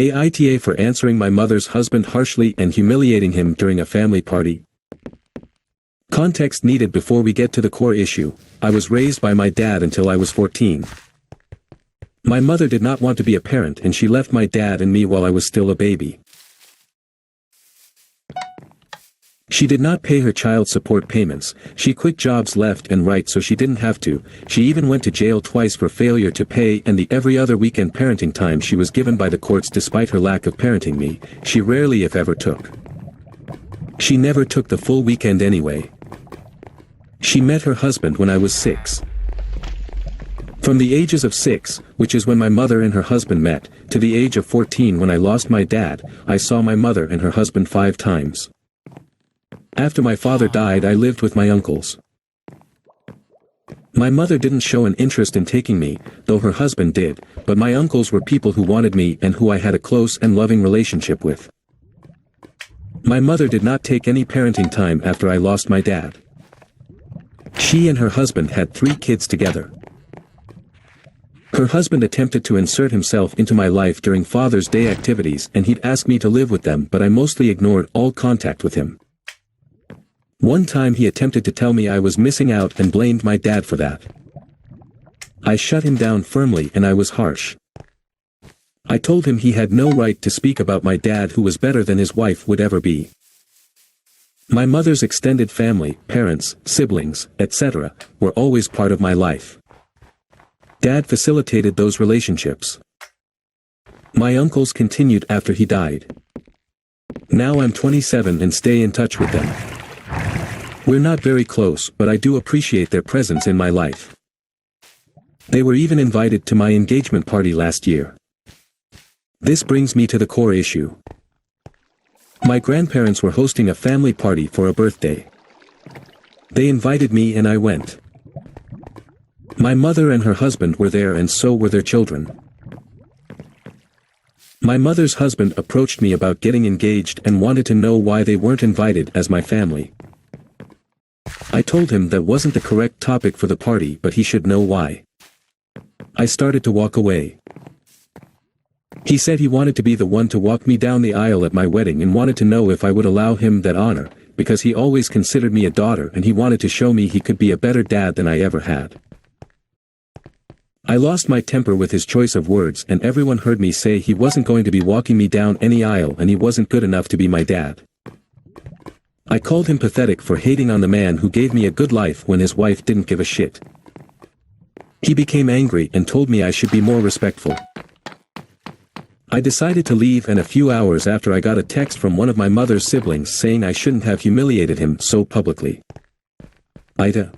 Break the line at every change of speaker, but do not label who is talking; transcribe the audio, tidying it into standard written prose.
Aita for answering my mother's husband harshly and humiliating him during a family party. Context needed before we get to the core issue. I was raised by my dad until I was 14. My mother did not want to be a parent and she left my dad and me while I was still a baby. She did not pay her child support payments, she quit jobs left and right so she didn't have to, she even went to jail twice for failure to pay, and the every other weekend parenting time she was given by the courts despite her lack of parenting me, she rarely if ever took. She never took the full weekend anyway. She met her husband when I was 6. From the ages of 6, which is when my mother and her husband met, to the age of 14 when I lost my dad, I saw my mother and her husband 5 times. After my father died, I lived with my uncles. My mother didn't show an interest in taking me, though her husband did, but my uncles were people who wanted me and who I had a close and loving relationship with. My mother did not take any parenting time after I lost my dad. She and her husband had 3 kids together. Her husband attempted to insert himself into my life during Father's Day activities and he'd ask me to live with them, but I mostly ignored all contact with him. One time he attempted to tell me I was missing out and blamed my dad for that. I shut him down firmly and I was harsh. I told him he had no right to speak about my dad who was better than his wife would ever be. My mother's extended family, parents, siblings, etc., were always part of my life. Dad facilitated those relationships. My uncles continued after he died. Now I'm 27 and stay in touch with them. We're not very close, but I do appreciate their presence in my life. They were even invited to my engagement party last year. This brings me to the core issue. My grandparents were hosting a family party for a birthday. They invited me and I went. My mother and her husband were there and so were their children. My mother's husband approached me about getting engaged and wanted to know why they weren't invited as my family. I told him that wasn't the correct topic for the party, but he should know why. I started to walk away. He said he wanted to be the one to walk me down the aisle at my wedding and wanted to know if I would allow him that honor, because he always considered me a daughter and he wanted to show me he could be a better dad than I ever had. I lost my temper with his choice of words and everyone heard me say he wasn't going to be walking me down any aisle and he wasn't good enough to be my dad. I called him pathetic for hating on the man who gave me a good life when his wife didn't give a shit. He became angry and told me I should be more respectful. I decided to leave, and a few hours after I got a text from one of my mother's siblings saying I shouldn't have humiliated him so publicly. Aita.